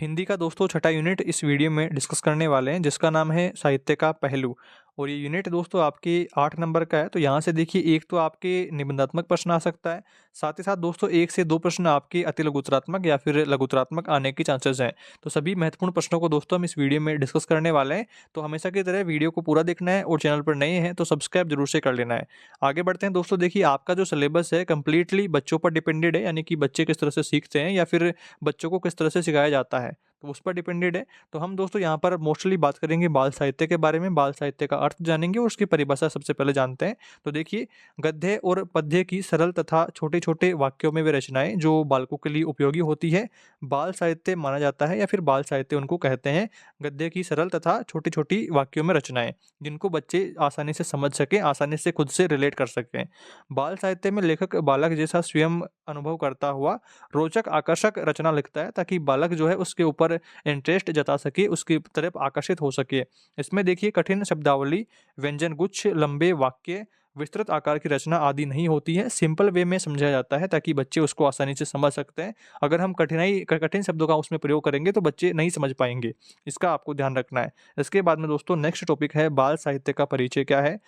हिंदी का दोस्तों छठा यूनिट इस वीडियो में डिस्कस करने वाले हैं, जिसका नाम है साहित्य का पहलू। और ये यूनिट दोस्तों आपके 8 नंबर का है। तो यहाँ से देखिए, एक तो आपके निबंधात्मक प्रश्न आ सकता है, साथ ही साथ दोस्तों 1 से 2 प्रश्न आपके अति लघुतरात्मक या फिर लघुतरात्मक आने की चांसेस हैं। तो सभी महत्वपूर्ण प्रश्नों को दोस्तों हम इस वीडियो में डिस्कस करने वाले हैं। तो हमेशा की तरह वीडियो को पूरा देखना है और चैनल पर नए हैं तो सब्सक्राइब जरूर से कर लेना है। आगे बढ़ते हैं दोस्तों। देखिए, आपका जो सिलेबस है कंप्लीटली बच्चों पर डिपेंडेड है, यानी कि बच्चे किस तरह से सीखते हैं या फिर बच्चों को किस तरह से सिखाया जाता है, तो उस पर डिपेंडेड है। तो हम दोस्तों यहाँ पर मोस्टली बात करेंगे बाल साहित्य के बारे में। बाल साहित्य का अर्थ जानेंगे और उसकी परिभाषा सबसे पहले जानते हैं। तो देखिए, गद्य और पद्य की सरल तथा छोटे-छोटे वाक्यों में वे रचनाएँ जो बालकों के लिए उपयोगी होती है, बाल साहित्य माना जाता है या फिर बाल साहित्य उनको कहते हैं। गद्य की सरल तथा छोटी-छोटी वाक्यों में रचनाएँ, जिनको बच्चे आसानी से समझ सकें, आसानी से खुद से रिलेट कर सकें। बाल साहित्य में लेखक बालक जैसा स्वयं अनुभव करता हुआ रोचक, आकर्षक रचना लिखता है, ताकि बालक जो है उसके ऊपर इंटरेस्ट जता सके, उसकी तरफ आकर्षित हो सके। इसमें देखिए, कठिन शब्दावली, व्यंजन गुच्छ, लंबे वाक्य, विस्तृत आकार की रचना आदि नहीं होती है। सिंपल वे में समझाया जाता है ताकि बच्चे उसको आसानी से समझ सकते हैं। अगर हम कठिन शब्दों का उसमें प्रयोग करेंगे तो बच्चे नहीं समझ पाएंगे। इसका आपको ध्यान रखना है। इसके बाद में दोस्तों नेक्स्ट टॉपिक है बाल साहित्य का परिचय क्या है।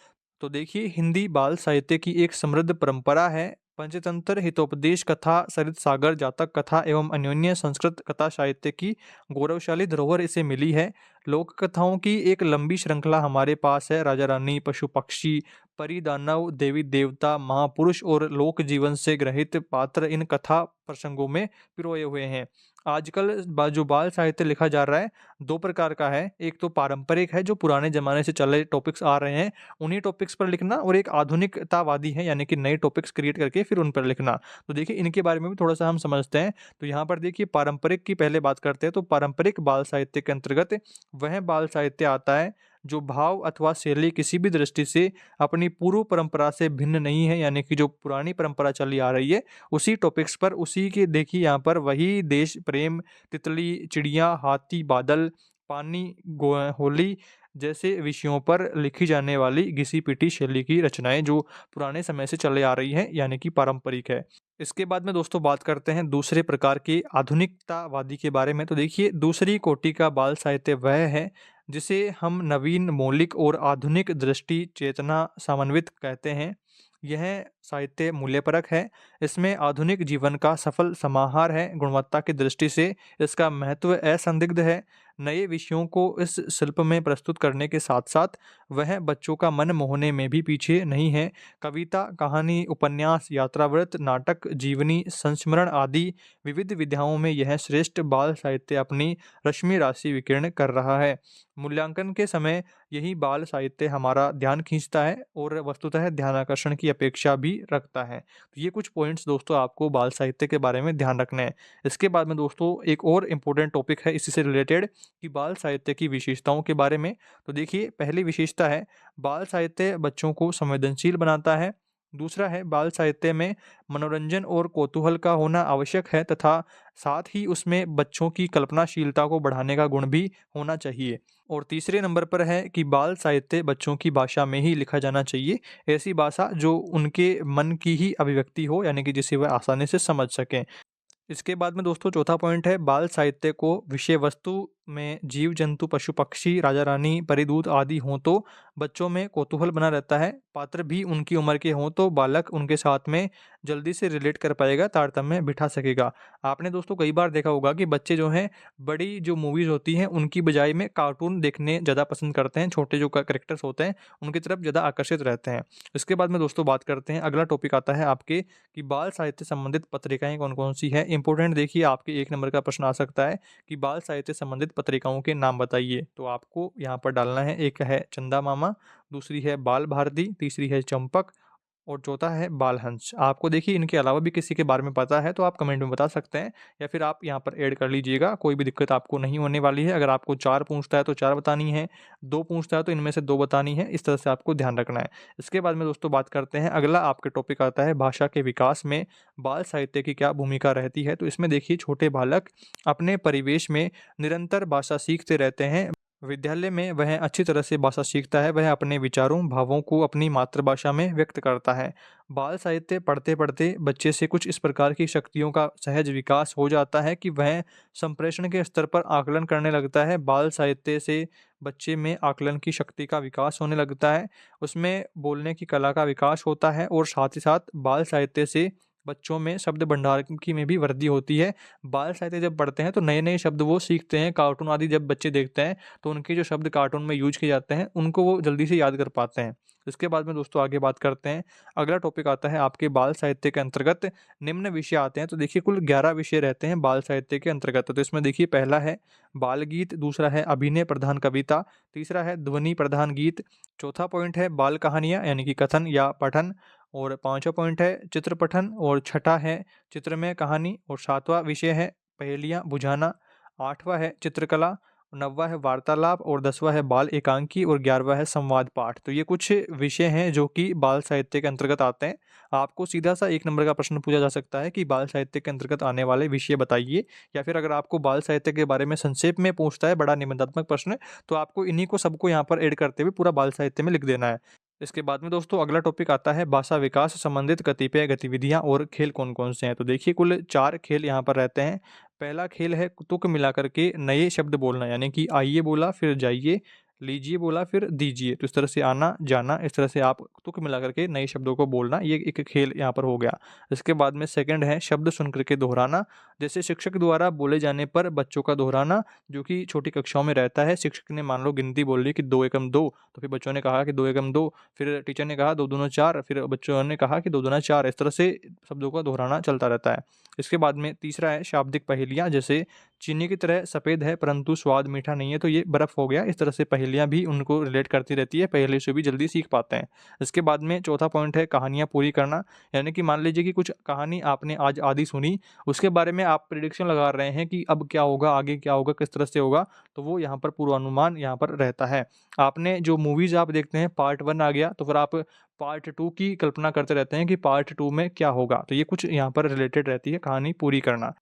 तो देखिए, हिंदी बाल साहित्य की एक समृद्ध परंपरा है। पंचतंत्र, हितोपदेश कथा, सरित सागर, जातक कथा एवं अन्योन्य संस्कृत कथा साहित्य की गौरवशाली धरोहर इसे मिली है। लोक कथाओं की एक लंबी श्रृंखला हमारे पास है। राजा रानी, पशु पक्षी, परी दानव, देवी देवता, महापुरुष और लोक जीवन से ग्रहित पात्र इन कथा प्रसंगों में पिरोए हुए हैं। आजकल जो बाल साहित्य लिखा जा रहा है, दो प्रकार का है। एक तो पारंपरिक है, जो पुराने जमाने से चले टॉपिक्स आ रहे हैं उन्हीं टॉपिक्स पर लिखना, और एक आधुनिकतावादी है, यानी कि नए टॉपिक्स क्रिएट करके फिर उन पर लिखना। तो देखिए, इनके बारे में भी थोड़ा सा हम समझते हैं। तो यहाँ पर देखिए, पारंपरिक की पहले बात करते हैं। तो पारंपरिक बाल साहित्य के अंतर्गत वह बाल साहित्य आता है जो भाव अथवा शैली किसी भी दृष्टि से अपनी पूर्व परंपरा से भिन्न नहीं है, यानी कि जो पुरानी परंपरा चली आ रही है उसी टॉपिक्स पर, उसी के देखिए यहाँ पर वही देश प्रेम, तितली, चिड़िया, हाथी, बादल, पानी, होली जैसे विषयों पर लिखी जाने वाली घिसी-पिटी शैली की रचनाएँ जो पुराने समय से चले आ रही हैं, यानी कि पारंपरिक है। इसके बाद में दोस्तों बात करते हैं दूसरे प्रकार के आधुनिकतावादी के बारे में। तो देखिए, दूसरी कोटि का बाल साहित्य वह है जिसे हम नवीन, मौलिक और आधुनिक दृष्टि चेतना समन्वित कहते हैं। यह साहित्य मूल्यपरक है। इसमें आधुनिक जीवन का सफल समाहार है। गुणवत्ता की दृष्टि से इसका महत्व असंदिग्ध है। नए विषयों को इस शिल्प में प्रस्तुत करने के साथ साथ वह बच्चों का मन मोहने में भी पीछे नहीं है। कविता, कहानी, उपन्यास, यात्रावृत्त, नाटक, जीवनी, संस्मरण आदि विविध विधाओं में यह श्रेष्ठ बाल साहित्य अपनी रश्मि राशि विकीर्ण कर रहा है। मूल्यांकन के समय यही बाल साहित्य हमारा ध्यान खींचता है और वस्तुतः ध्यानाकर्षण की अपेक्षा भी रखता है। तो ये कुछ पॉइंट्स दोस्तों आपको बाल साहित्य के बारे में ध्यान रखने हैं। इसके बाद में दोस्तों एक और इम्पोर्टेंट टॉपिक है इसी से रिलेटेड, कि बाल साहित्य की विशेषताओं के बारे में। तो देखिए, पहली विशेषता है बाल साहित्य बच्चों को संवेदनशील बनाता है। दूसरा है, बाल साहित्य में मनोरंजन और कौतूहल का होना आवश्यक है, तथा साथ ही उसमें बच्चों की कल्पनाशीलता को बढ़ाने का गुण भी होना चाहिए। और तीसरे नंबर पर है कि बाल साहित्य बच्चों की भाषा में ही लिखा जाना चाहिए। ऐसी भाषा जो उनके मन की ही अभिव्यक्ति हो, यानी कि जिसे वह आसानी से समझ सकें। इसके बाद में दोस्तों चौथा पॉइंट है, बाल साहित्य को विषय वस्तु में जीव जंतु, पशु पक्षी, राजा रानी, परिदूत आदि हों तो बच्चों में कौतूहल बना रहता है। पात्र भी उनकी उम्र के हों तो बालक उनके साथ में जल्दी से रिलेट कर पाएगा, तारतम्य बिठा सकेगा। आपने दोस्तों कई बार देखा होगा कि बच्चे जो हैं बड़ी जो मूवीज़ होती हैं उनकी बजाय में कार्टून देखने ज़्यादा पसंद करते हैं। छोटे जो कैरेक्टर्स होते हैं उनकी तरफ ज़्यादा आकर्षित रहते हैं। इसके बाद में दोस्तों बात करते हैं, अगला टॉपिक आता है आपके कि बाल साहित्य संबंधित पत्रिकाएँ कौन-कौन सी हैं। इंपॉर्टेंट देखिए, आपके 1 नंबर का प्रश्न आ सकता है कि बाल साहित्य संबंधित पत्रिकाओं के नाम बताइए। तो आपको यहाँ पर डालना है, एक है चंदा मामा, दूसरी है बाल भारती, तीसरी है चंपक और चौथा है बाल हंस। आपको देखिए इनके अलावा भी किसी के बारे में पता है तो आप कमेंट में बता सकते हैं, या फिर आप यहाँ पर ऐड कर लीजिएगा। कोई भी दिक्कत आपको नहीं होने वाली है। अगर आपको 4 पूछता है तो 4 बतानी है, 2 पूछता है तो इनमें से 2 बतानी है। इस तरह से आपको ध्यान रखना है। इसके बाद में दोस्तों बात करते हैं, अगला आपके टॉपिक आता है भाषा के विकास में बाल साहित्य की क्या भूमिका रहती है। तो इसमें देखिए, छोटे बालक अपने परिवेश में निरंतर भाषा सीखते रहते हैं। विद्यालय में वह अच्छी तरह से भाषा सीखता है, वह अपने विचारों, भावों को अपनी मातृभाषा में व्यक्त करता है। बाल साहित्य पढ़ते-पढ़ते बच्चे से कुछ इस प्रकार की शक्तियों का सहज विकास हो जाता है कि वह संप्रेषण के स्तर पर आकलन करने लगता है। बाल साहित्य से बच्चे में आकलन की शक्ति का विकास होने लगता है, उसमें बोलने की कला का विकास होता है और साथ ही साथ बाल साहित्य से बच्चों में शब्द भंडार की में भी वृद्धि होती है। बाल साहित्य जब पढ़ते हैं तो नए-नए शब्द वो सीखते हैं, कार्टून आदि जब बच्चे देखते हैं तो उनके जो शब्द कार्टून में यूज़ किए जाते हैं, उनको वो जल्दी से याद कर पाते हैं। इसके बाद में दोस्तों आगे बात करते हैं। अगला टॉपिक आता है आपके बाल साहित्य के अंतर्गत निम्न विषय आते हैं। तो देखिए कुल 11 विषय रहते हैं बाल साहित्य के अंतर्गत। तो इसमें देखिए पहला है बाल गीत, दूसरा है अभिनय प्रधान कविता, तीसरा है ध्वनि प्रधान गीत, चौथा पॉइंट है बाल कहानियाँ यानी कि कथन या पठन और पाँचवाँ पॉइंट है चित्र पठन और छठा है चित्रमय कहानी और सातवाँ विषय है पहेलियाँ बुझाना, आठवाँ है चित्रकला, नौवाँ है वार्तालाप और 10वां है बाल एकांकी और 11वां है संवाद पाठ। तो ये कुछ विषय हैं जो कि बाल साहित्य के अंतर्गत आते हैं। आपको सीधा-सा 1 नंबर का प्रश्न पूछा जा सकता है कि बाल साहित्य के अंतर्गत आने वाले विषय बताइए, या फिर अगर आपको बाल साहित्य के बारे में संक्षेप में पूछता है बड़ा निबंधात्मक प्रश्न, तो आपको इन्हीं को सबको यहाँ पर ऐड करते हुए पूरा बाल साहित्य में लिख देना है। इसके बाद में दोस्तों अगला टॉपिक आता है भाषा विकास से संबंधित कतिपय गतिविधियाँ और खेल कौन-कौन से हैं। तो देखिए कुल 4 खेल यहाँ पर रहते हैं। पहला खेल है तुक मिलाकर के नए शब्द बोलना, यानी कि आइए बोला फिर जाइए, लीजिए बोला फिर दीजिए। तो इस तरह से आना, जाना, इस तरह से आप तुक मिलाकर के नए शब्दों को बोलना, ये एक खेल यहाँ पर हो गया। इसके बाद में सेकंड है शब्द सुन कर के दोहराना, जैसे शिक्षक द्वारा बोले जाने पर बच्चों का दोहराना, जो कि छोटी कक्षाओं में रहता है। शिक्षक ने मान लो गिनती बोल ली कि 2 एकम 2, तो फिर बच्चों ने कहा कि 2 एकम 2, फिर टीचर ने कहा 2 दूना 4, फिर बच्चों ने कहा कि 2 दूना 4। इस तरह से शब्दों का दोहराना चलता रहता है। इसके बाद में तीसरा है शाब्दिक पहेलियाँ, जैसे चीनी की तरह सफ़ेद है परंतु स्वाद मीठा नहीं है, तो ये बर्फ़ हो गया। इस तरह से पहेलियाँ भी उनको रिलेट करती रहती है, पहेली से भी जल्दी सीख पाते हैं। इसके बाद में चौथा पॉइंट है कहानियाँ पूरी करना, यानी कि मान लीजिए कि कुछ कहानी आपने आज आधी सुनी, उसके बारे में आप प्रेडिक्शन लगा रहे हैं कि अब क्या होगा, आगे क्या होगा, किस तरह से होगा, तो वो यहाँ पर पूर्वानुमान यहाँ पर रहता है। आपने जो मूवीज़ आप देखते हैं पार्ट 1 आ गया, तो फिर आप पार्ट 2 की कल्पना करते रहते हैं कि पार्ट 2 में क्या होगा। तो ये कुछ यहाँ पर रिलेटेड रहती है कहानी पूरी करना।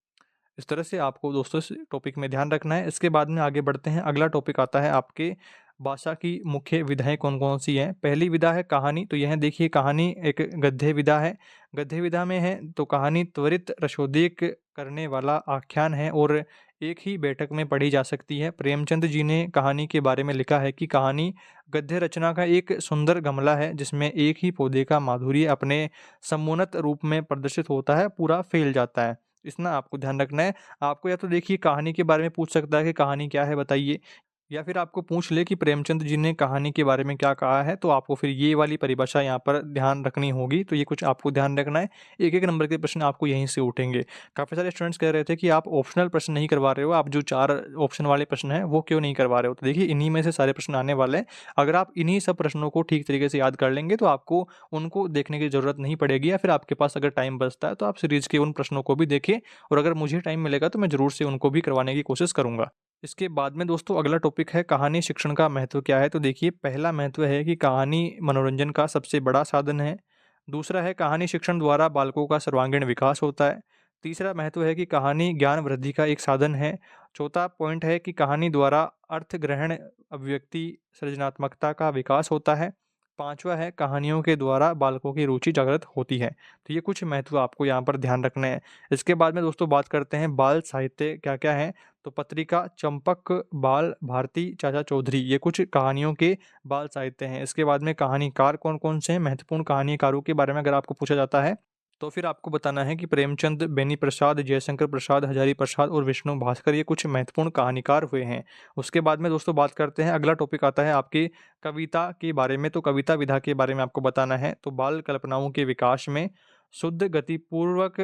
इस तरह से आपको दोस्तों इस टॉपिक में ध्यान रखना है। इसके बाद में आगे बढ़ते हैं। अगला टॉपिक आता है आपके भाषा की मुख्य विधाएँ कौन-कौन सी हैं। पहली विधा है कहानी, तो यह देखिए कहानी एक गद्य विधा है। गद्य विधा में है तो कहानी त्वरित रसोद्वेग करने वाला आख्यान है और एक ही बैठक में पढ़ी जा सकती है। प्रेमचंद जी ने कहानी के बारे में लिखा है कि कहानी गद्य रचना का एक सुंदर गमला है जिसमें एक ही पौधे का माधुर्य अपने समुन्नत रूप में प्रदर्शित होता है, पूरा फैल जाता है। इतना आपको ध्यान रखना है। आपको या तो देखिए कहानी के बारे में पूछ सकता है कि कहानी क्या है बताइए, या फिर आपको पूछ ले कि प्रेमचंद जी ने कहानी के बारे में क्या कहा है, तो आपको फिर ये वाली परिभाषा यहाँ पर ध्यान रखनी होगी। तो ये कुछ आपको ध्यान रखना है। एक-एक नंबर के प्रश्न आपको यहीं से उठेंगे। काफ़ी सारे स्टूडेंट्स कह रहे थे कि आप ऑप्शनल प्रश्न नहीं करवा रहे हो, आप जो 4 ऑप्शन वाले प्रश्न हैं, वो क्यों नहीं करवा रहे हो? तो देखिए इन्हीं में से सारे प्रश्न आने वाले हैं। अगर आप इन्हीं सब प्रश्नों को ठीक तरीके से याद कर लेंगे, तो आपको उनको देखने की ज़रूरत नहीं पड़ेगी, या फिर आपके पास अगर टाइम बचता है, तो आप सीरीज़ के उन प्रश्नों को भी देखें और अगर मुझे टाइम मिलेगा, तो मैं ज़रूर से उनको भी करवाने की कोशिश करूँगा। इसके बाद में दोस्तों अगला टॉपिक है कहानी शिक्षण का महत्व क्या है। तो देखिए पहला महत्व है कि कहानी मनोरंजन का सबसे बड़ा साधन है। दूसरा है कहानी शिक्षण द्वारा बालकों का सर्वांगीण विकास होता है। तीसरा महत्व है कि कहानी ज्ञान वृद्धि का एक साधन है। चौथा पॉइंट है कि कहानी द्वारा अर्थ ग्रहण, अभिव्यक्ति, सृजनात्मकता का विकास होता है। पांचवा है कहानियों के द्वारा बालकों की रुचि जागृत होती है। तो ये कुछ महत्व आपको यहाँ पर ध्यान रखने हैं। इसके बाद में दोस्तों बात करते हैं बाल साहित्य क्या क्या है। तो पत्रिका चंपक, बाल भारती, चाचा चौधरी, ये कुछ कहानियों के बाल साहित्य हैं। इसके बाद में कहानीकार कौन-कौन से हैं, महत्वपूर्ण कहानीकारों के बारे में अगर आपको पूछा जाता है, तो फिर आपको बताना है कि प्रेमचंद, बेनी प्रसाद, जयशंकर प्रसाद, हजारी प्रसाद और विष्णु भास्कर, ये कुछ महत्वपूर्ण कहानीकार हुए हैं। उसके बाद में दोस्तों बात करते हैं, अगला टॉपिक आता है आपकी कविता के बारे में। तो कविता विधा के बारे में आपको बताना है। तो बाल कल्पनाओं के विकास में शुद्ध, गतिपूर्वक,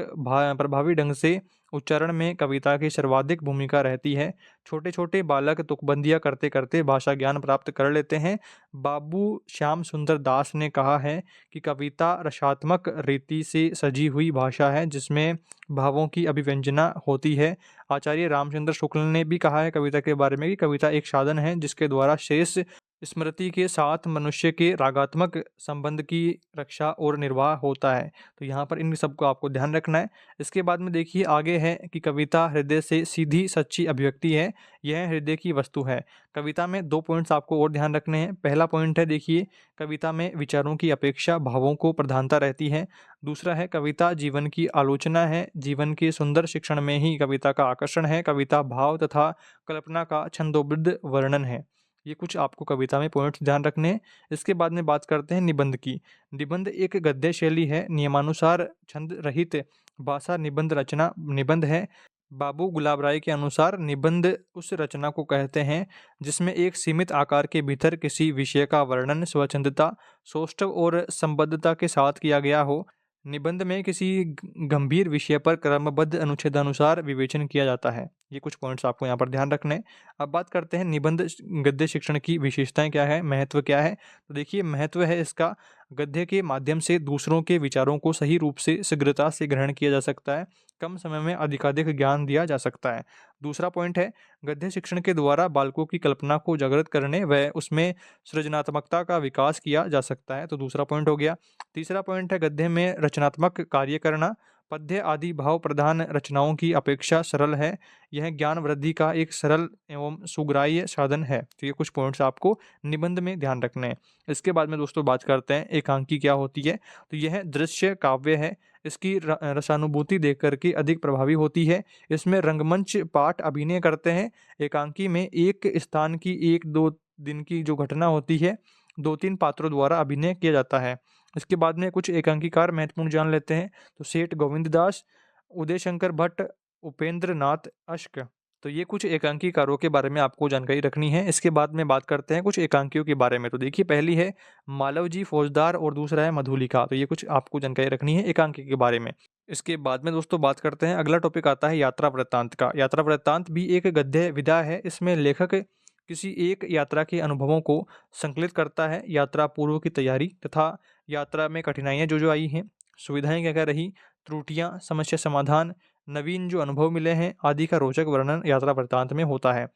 प्रभावी ढंग से उच्चारण में कविता की सर्वाधिक भूमिका रहती है। छोटे-छोटे बालक तुकबंदियाँ करते-करते भाषा ज्ञान प्राप्त कर लेते हैं। बाबू श्याम सुंदर दास ने कहा है कि कविता रसात्मक रीति से सजी हुई भाषा है जिसमें भावों की अभिव्यंजना होती है। आचार्य रामचंद्र शुक्ल ने भी कहा है कविता के बारे में कि कविता एक साधन है जिसके द्वारा शेष स्मृति के साथ मनुष्य के रागात्मक संबंध की रक्षा और निर्वाह होता है। तो यहाँ पर इन सबको आपको ध्यान रखना है। इसके बाद में देखिए आगे है कि कविता हृदय से सीधी सच्ची अभिव्यक्ति है, यह हृदय की वस्तु है। कविता में 2 पॉइंट्स आपको और ध्यान रखने हैं। पहला पॉइंट है देखिए, कविता में विचारों की अपेक्षा भावों को प्रधानता रहती है। दूसरा है कविता जीवन की आलोचना है, जीवन के सुंदर शिक्षण में ही कविता का आकर्षण है। कविता भाव तथा कल्पना का छंदोबद्ध वर्णन है। ये कुछ आपको कविता में पॉइंट्स ध्यान रखने हैं। इसके बाद में बात करते हैं निबंध की। निबंध एक गद्य शैली है, नियमानुसार छंद रहित भाषा निबंध रचना निबंध है। बाबू गुलाब राय के अनुसार निबंध उस रचना को कहते हैं जिसमें एक सीमित आकार के भीतर किसी विषय का वर्णन स्वच्छंदता, सौष्ठव और संबद्धता के साथ किया गया हो। निबंध में किसी गंभीर विषय पर क्रमबद्ध अनुच्छेदानुसार विवेचन किया जाता है। ये कुछ पॉइंट्स आपको यहाँ पर ध्यान रखने हैं। अब बात करते हैं निबंध गद्य शिक्षण की विशेषताएं क्या है, महत्व क्या है। तो देखिए महत्व है इसका, गद्य के माध्यम से दूसरों के विचारों को सही रूप से शीघ्रता से ग्रहण किया जा सकता है, कम समय में अधिकाधिक ज्ञान दिया जा सकता है। दूसरा पॉइंट है, गद्य शिक्षण के द्वारा बालकों की कल्पना को जागृत करने व उसमें सृजनात्मकता का विकास किया जा सकता है। तो दूसरा पॉइंट हो गया। तीसरा पॉइंट है, गद्य में रचनात्मक कार्य करना। पद्य आदि भाव प्रधान रचनाओं की अपेक्षा सरल है, यह ज्ञान वृद्धि का एक सरल एवं सुग्राह्य साधन है। तो ये कुछ पॉइंट्स आपको निबंध में ध्यान रखने हैं। इसके बाद में दोस्तों बात करते हैं एकांकी क्या होती है। तो यह दृश्य काव्य है, इसकी रसानुभूति देख करके अधिक प्रभावी होती है। इसमें रंगमंच पाठ अभिनय करते हैं। एकांकी में एक स्थान की 1-2 दिन की जो घटना होती है 2-3 पात्रों द्वारा अभिनय किया जाता है। इसके बाद में कुछ एकांकीकार महत्वपूर्ण जान लेते हैं। तो सेठ गोविंद दास, उदय शंकर भट्ट, उपेंद्र नाथ अश्क। तो ये कुछ एकांकीकारों के बारे में आपको जानकारी रखनी है। इसके बाद में बात करते हैं कुछ एकांकियों के बारे में। तो देखिए पहली है मालवजी फौजदार और दूसरा है मधुलिका। तो ये कुछ आपको जानकारी रखनी है एकांकी के बारे में। इसके बाद में दोस्तों बात करते हैं, अगला टॉपिक आता है यात्रा वृत्तांत का। यात्रा वृत्तांत भी एक गद्य विधा है। इसमें लेखक किसी एक यात्रा के अनुभवों को संकलित करता है, यात्रा पूर्व की तैयारी तथा यात्रा में कठिनाइयाँ जो आई हैं, सुविधाएं क्या क्या रही, त्रुटियां, समस्या समाधान, नवीन जो अनुभव मिले हैं आदि का रोचक वर्णन यात्रा वृत्तांत में होता है।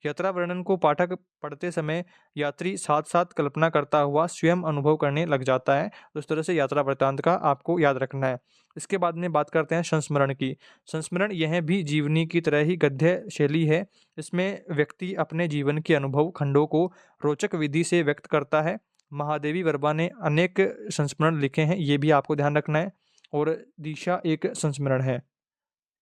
यात्रा वर्णन को पाठक पढ़ते समय यात्री साथ साथ कल्पना करता हुआ स्वयं अनुभव करने लग जाता है। तो इस तरह से यात्रा वृत्तांत का आपको याद रखना है। इसके बाद में बात करते हैं संस्मरण की। संस्मरण यह भी जीवनी की तरह ही गद्य शैली है। इसमें व्यक्ति अपने जीवन के अनुभव खंडों को रोचक विधि से व्यक्त करता है। महादेवी वर्मा ने अनेक संस्मरण लिखे हैं, ये भी आपको ध्यान रखना है। और दिशा एक संस्मरण है।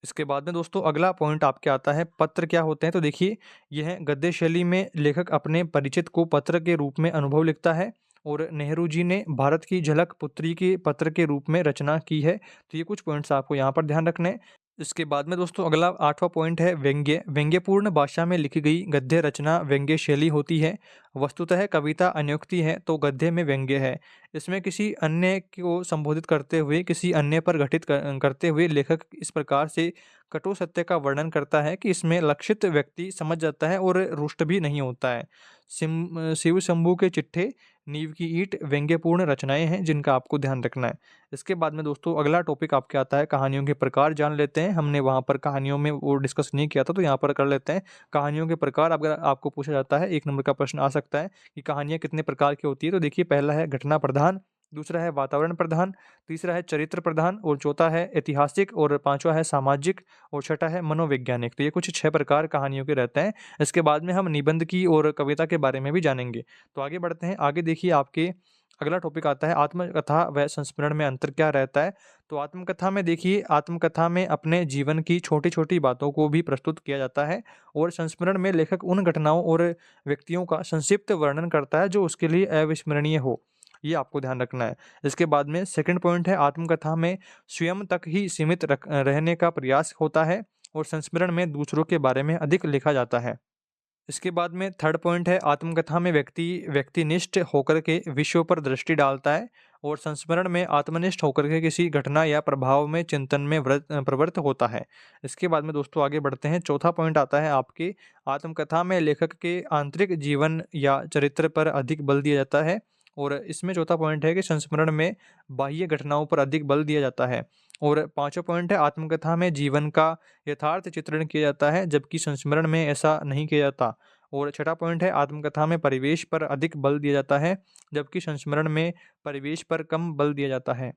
इसके बाद में दोस्तों अगला पॉइंट आपके आता है पत्र क्या होते हैं। तो देखिए यह गद्य शैली में लेखक अपने परिचित को पत्र के रूप में अनुभव लिखता है और नेहरू जी ने भारत की झलक पुत्री के पत्र के रूप में रचना की है। तो ये कुछ पॉइंट्स आपको यहाँ पर ध्यान रखने हैं। इसके बाद में दोस्तों अगला 8वां पॉइंट है व्यंग्य। व्यंग्यपूर्ण भाषा में लिखी गई गद्य रचना व्यंग्य शैली होती है। वस्तुतः कविता अन्योक्ति है तो गद्य में व्यंग्य है। इसमें किसी अन्य को संबोधित करते हुए किसी अन्य पर घटित करते हुए लेखक इस प्रकार से कटु सत्य का वर्णन करता है कि इसमें लक्षित व्यक्ति समझ जाता है और रुष्ट भी नहीं होता है। शिव शंभू के चिट्ठे, नींव की ईंट व्यंग्यपूर्ण रचनाएं हैं जिनका आपको ध्यान रखना है। इसके बाद में दोस्तों अगला टॉपिक आपके आता है कहानियों के प्रकार जान लेते हैं। हमने वहाँ पर कहानियों में वो डिस्कस नहीं किया था तो यहाँ पर कर लेते हैं। कहानियों के प्रकार अगर आपको पूछा जाता है 1 नंबर का प्रश्न आ सकता है कि कहानियाँ कितने प्रकार की होती है। तो देखिए पहला है घटना प्रधान, दूसरा है वातावरण प्रधान, तीसरा है चरित्र प्रधान और चौथा है ऐतिहासिक और पांचवा है सामाजिक और छठा है मनोवैज्ञानिक। तो ये कुछ 6 प्रकार कहानियों के रहते हैं। इसके बाद में हम निबंध की और कविता के बारे में भी जानेंगे। तो आगे बढ़ते हैं। आगे देखिए आपके अगला टॉपिक आता है आत्मकथा व संस्मरण में अंतर क्या रहता है। तो आत्मकथा में देखिए आत्मकथा में अपने जीवन की छोटी छोटी बातों को भी प्रस्तुत किया जाता है और संस्मरण में लेखक उन घटनाओं और व्यक्तियों का संक्षिप्त वर्णन करता है जो उसके लिए अविस्मरणीय हो। ये आपको ध्यान रखना है। इसके बाद में सेकंड पॉइंट है आत्मकथा में स्वयं तक ही सीमित रहने का प्रयास होता है और संस्मरण में दूसरों के बारे में अधिक लिखा जाता है। इसके बाद में थर्ड पॉइंट है आत्मकथा में व्यक्ति व्यक्तिनिष्ठ होकर के विश्व पर दृष्टि डालता है और संस्मरण में आत्मनिष्ठ होकर के किसी घटना या प्रभाव में चिंतन में प्रवृत्त होता है। इसके बाद में दोस्तों आगे बढ़ते हैं। चौथा पॉइंट आता है आपके आत्मकथा में लेखक के आंतरिक जीवन या चरित्र पर अधिक बल दिया जाता है और इसमें चौथा पॉइंट है कि संस्मरण में बाह्य घटनाओं पर अधिक बल दिया जाता है। और पांचवा पॉइंट है आत्मकथा में जीवन का यथार्थ चित्रण किया जाता है जबकि संस्मरण में ऐसा नहीं किया जाता और छठा पॉइंट है आत्मकथा में परिवेश पर अधिक बल दिया जाता है, जबकि संस्मरण में परिवेश पर कम बल दिया जाता है।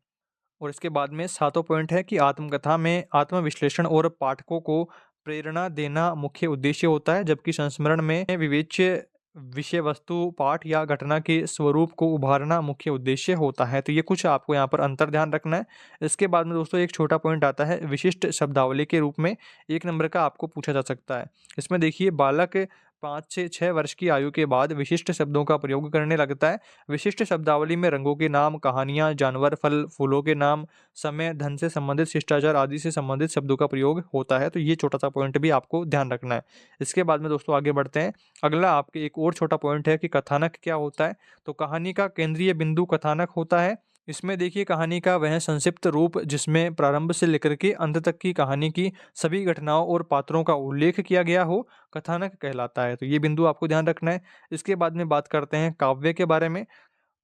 और इसके बाद में सातों पॉइंट है कि आत्मकथा में आत्मविश्लेषण और पाठकों को प्रेरणा देना मुख्य उद्देश्य होता है, जबकि संस्मरण में विवेच्य विषय वस्तु पाठ या घटना के स्वरूप को उभारना मुख्य उद्देश्य होता है। तो ये कुछ आपको यहाँ पर अंतर ध्यान रखना है। इसके बाद में दोस्तों एक छोटा पॉइंट आता है विशिष्ट शब्दावली के रूप में, 1 नंबर का आपको पूछा जा सकता है। इसमें देखिए बालक 5 से 6 वर्ष की आयु के बाद विशिष्ट शब्दों का प्रयोग करने लगता है। विशिष्ट शब्दावली में रंगों के नाम, कहानियाँ, जानवर, फल, फूलों के नाम, समय, धन से संबंधित, शिष्टाचार आदि से संबंधित शब्दों का प्रयोग होता है। तो ये छोटा-सा पॉइंट भी आपको ध्यान रखना है। इसके बाद में दोस्तों आगे बढ़ते हैं। अगला आपके एक और छोटा पॉइंट है कि कथानक क्या होता है? तो कहानी का केंद्रीय बिंदु कथानक होता है। इसमें देखिए कहानी का वह संक्षिप्त रूप जिसमें प्रारंभ से लेकर के अंत तक की कहानी की सभी घटनाओं और पात्रों का उल्लेख किया गया हो, कथानक कहलाता है। तो ये बिंदु आपको ध्यान रखना है। इसके बाद में बात करते हैं काव्य के बारे में।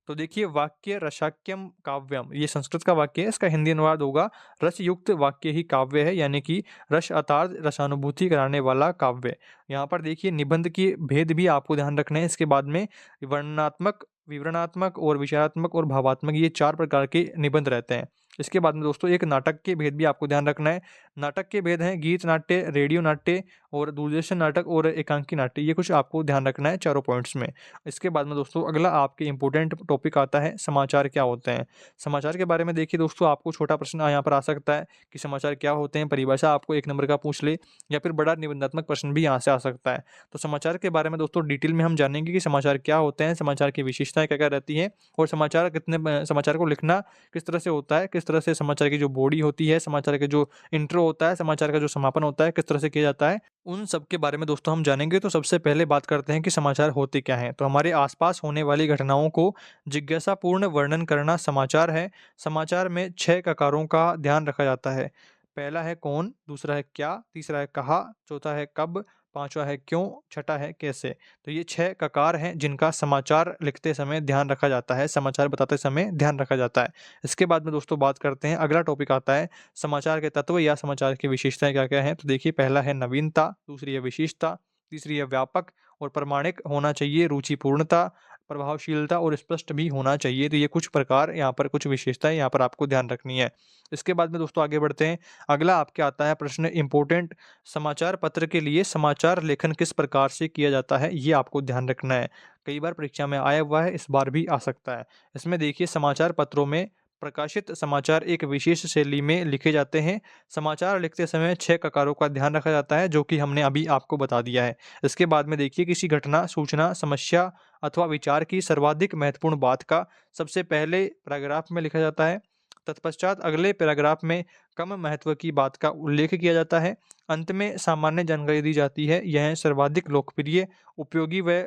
तो देखिए वाक्य रसाक्यम काव्यम, ये संस्कृत का वाक्य है, इसका हिंदी अनुवाद होगा रस युक्त वाक्य ही काव्य है, यानी कि रस अर्थात रसानुभूति कराने वाला काव्य। यहाँ पर देखिए निबंध की भेद भी आपको ध्यान रखना है। इसके बाद में वर्णनात्मक, विवरणात्मक और विचारात्मक और भावात्मक, ये 4 प्रकार के निबंध रहते हैं। इसके बाद में दोस्तों एक नाटक के भेद भी आपको ध्यान रखना है। नाटक के भेद हैं गीत नाट्य, रेडियो नाट्य और दूरदर्शन नाटक और एकांकी नाट्य, ये कुछ आपको ध्यान रखना है चारों पॉइंट्स में। इसके बाद में दोस्तों अगला आपके इम्पोर्टेंट टॉपिक आता है समाचार क्या होते हैं। समाचार के बारे में देखिए दोस्तों आपको छोटा प्रश्न यहाँ पर आ सकता है कि समाचार क्या होते हैं, परिभाषा आपको 1 नंबर का पूछ ले, या फिर बड़ा निबंधात्मक प्रश्न भी यहाँ से आ सकता है। तो समाचार के बारे में दोस्तों डिटेल में हम जानेंगे कि समाचार क्या होते हैं, समाचार की विशेषताएं क्या क्या रहती हैं, और समाचार को लिखना किस तरह से होता है, किस तरह से समाचार की जो बॉडी होती है, समाचार के जो इंट्रो होता है, समाचार का जो समापन होता है, किस तरह से किया जाता है, उन सब के बारे में दोस्तों हम जानेंगे। तो सबसे पहले बात करते हैं कि समाचार होते क्या हैं। तो हमारे आसपास होने वाली घटनाओं को जिज्ञासापूर्ण वर्णन करना समाचार है। समाचार में 6 ककारों का ध्यान रखा जाता है। पहला है कौन, दूसरा है क्या, तीसरा है कहाँ, चौथा है कब, पांचवा है क्यों, छठा है कैसे। तो ये 6 ककार हैं जिनका समाचार लिखते समय ध्यान रखा जाता है, समाचार बताते समय ध्यान रखा जाता है। इसके बाद में दोस्तों बात करते हैं, अगला टॉपिक आता है समाचार के तत्व या समाचार की विशेषताएं क्या क्या हैं। तो देखिए पहला है नवीनता, दूसरी है विशेषता, तीसरी है व्यापक और प्रमाणिक होना चाहिए, रुचिपूर्णता, प्रभावशीलता और स्पष्ट भी होना चाहिए। तो ये कुछ प्रकार यहाँ पर, कुछ विशेषताएं यहाँ पर आपको ध्यान रखनी है। इसके बाद में दोस्तों आगे बढ़ते हैं। अगला आपके आता है प्रश्न इम्पोर्टेंट, समाचार पत्र के लिए समाचार लेखन किस प्रकार से किया जाता है, ये आपको ध्यान रखना है। कई बार परीक्षा में आया हुआ है, इस बार भी आ सकता है। इसमें देखिए समाचार पत्रों में प्रकाशित समाचार एक विशेष शैली में लिखे जाते हैं। समाचार लिखते समय 6 ककारों का ध्यान रखा जाता है, जो कि हमने अभी आपको बता दिया है। इसके बाद में देखिए किसी घटना, सूचना, समस्या अथवा विचार की सर्वाधिक महत्वपूर्ण बात का सबसे पहले पैराग्राफ में लिखा जाता है। तत्पश्चात अगले पैराग्राफ में कम महत्व की बात का उल्लेख किया जाता है। अंत में सामान्य जानकारी दी जाती है। यह सर्वाधिक लोकप्रिय, उपयोगी व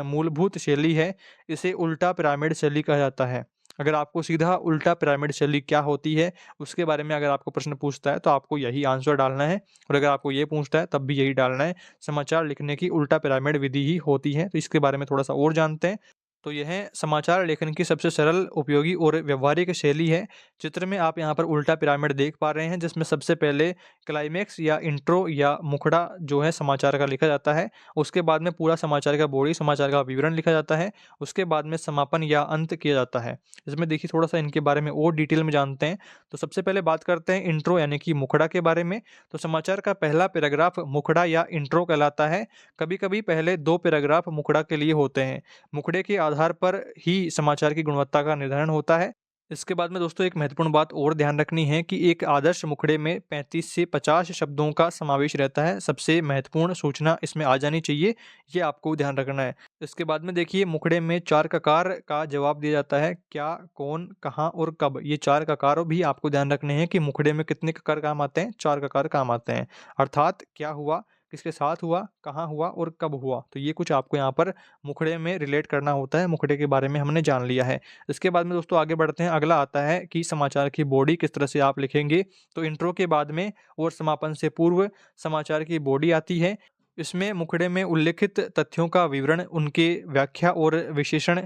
मूलभूत शैली है। इसे उल्टा पिरामिड शैली कहा जाता है। अगर आपको सीधा उल्टा पिरामिड शैली क्या होती है, उसके बारे में अगर आपको प्रश्न पूछता है तो आपको यही आंसर डालना है, और अगर आपको ये पूछता है तब भी यही डालना है। समाचार लिखने की उल्टा पिरामिड विधि ही होती है। तो इसके बारे में थोड़ा-सा और जानते हैं। तो यह समाचार लेखन की सबसे सरल, उपयोगी और व्यावहारिक शैली है। चित्र में आप यहाँ पर उल्टा पिरामिड देख पा रहे हैं, जिसमें सबसे पहले क्लाइमेक्स या इंट्रो या मुखड़ा जो है समाचार का लिखा जाता है। उसके बाद में पूरा समाचार का बॉडी, समाचार का विवरण लिखा जाता है। उसके बाद में समापन या अंत किया जाता है। इसमें देखिए थोड़ा-सा इनके बारे में और डिटेल में जानते हैं। तो सबसे पहले बात करते हैं इंट्रो यानी कि मुखड़ा के बारे में। तो समाचार का पहला पैराग्राफ मुखड़ा या इंट्रो कहलाता है। कभी-कभी पहले 2 पैराग्राफ मुखड़ा के लिए होते हैं। मुखड़े के आधार पर ही समाचार की गुणवत्ता का निर्धारण होता है। इसके बाद में दोस्तों एक महत्वपूर्ण बात और ध्यान रखनी है कि एक आदर्श मुखड़े में 35 से 50 शब्दों का समावेश रहता है। सबसे महत्वपूर्ण सूचना इसमें आ जानी चाहिए, ये आपको ध्यान रखना है। इसके बाद में देखिए मुखड़े में 4 ककार का जवाब दिया जाता है, क्या, कौन, कहाँ और कब। ये 4 ककार भी आपको ध्यान रखने हैं कि मुखड़े में कितने ककार काम आते हैं, 4 ककार काम आते हैं। अर्थात क्या हुआ, किसके साथ हुआ, कहाँ हुआ और कब हुआ। तो ये कुछ आपको यहाँ पर मुखड़े में रिलेट करना होता है। मुखड़े के बारे में हमने जान लिया है। इसके बाद में दोस्तों आगे बढ़ते हैं। अगला आता है कि समाचार की बॉडी किस तरह से आप लिखेंगे। तो इंट्रो के बाद में और समापन से पूर्व समाचार की बॉडी आती है। इसमें मुखड़े में उल्लिखित तथ्यों का विवरण, उनके व्याख्या और विशेषण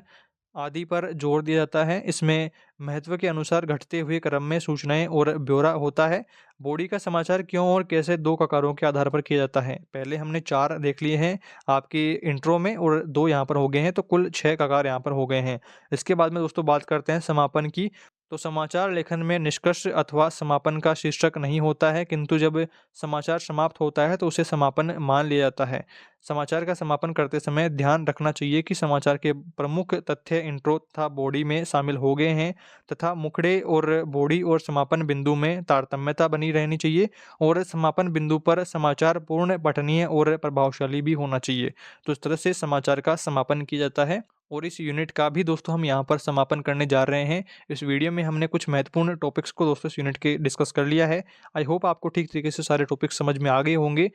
आदि पर जोर दिया जाता है। इसमें महत्व के अनुसार घटते हुए क्रम में सूचनाएँ और ब्यौरा होता है। बॉडी का समाचार क्यों और कैसे 2 ककारों के आधार पर किया जाता है। पहले हमने 4 देख लिए हैं आपकी इंट्रो में और 2 यहाँ पर हो गए हैं, तो कुल 6 ककार यहाँ पर हो गए हैं। इसके बाद में दोस्तों बात करते हैं समापन की। तो समाचार लेखन में निष्कर्ष अथवा समापन का शीर्षक नहीं होता है, किंतु जब समाचार समाप्त होता है तो उसे समापन मान लिया जाता है। समाचार का समापन करते समय ध्यान रखना चाहिए कि समाचार के प्रमुख तथ्य इंट्रो तथा बॉडी में शामिल हो गए हैं तथा मुखड़े और बॉडी और समापन बिंदु में तारतम्यता बनी रहनी चाहिए और समापन बिंदु पर समाचार पूर्ण पठनीय और प्रभावशाली भी होना चाहिए। तो इस तरह से समाचार का समापन किया जाता है और इस यूनिट का भी दोस्तों हम यहाँ पर समापन करने जा रहे हैं। इस वीडियो में हमने कुछ महत्वपूर्ण टॉपिक्स को दोस्तों इस यूनिट के डिस्कस कर लिया है। आई होप आपको ठीक तरीके से सारे टॉपिक्स समझ में आ गए होंगे।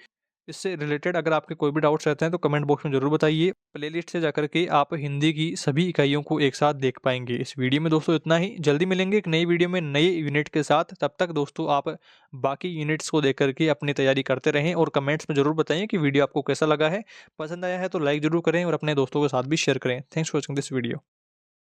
इससे रिलेटेड अगर आपके कोई भी डाउट्स रहते हैं तो कमेंट बॉक्स में ज़रूर बताइए। प्लेलिस्ट से जाकर के आप हिंदी की सभी इकाइयों को एक साथ देख पाएँगे। इस वीडियो में दोस्तों इतना ही। जल्दी मिलेंगे एक नई वीडियो में नए यूनिट के साथ। तब तक दोस्तों आप बाकी यूनिट्स को देख कर के अपनी तैयारी करते रहें और कमेंट्स में ज़रूर बताइए कि वीडियो आपको कैसा लगा है। पसंद आया है तो लाइक ज़रूर करें और अपने दोस्तों के साथ भी शेयर करें। Thanks for watching this video.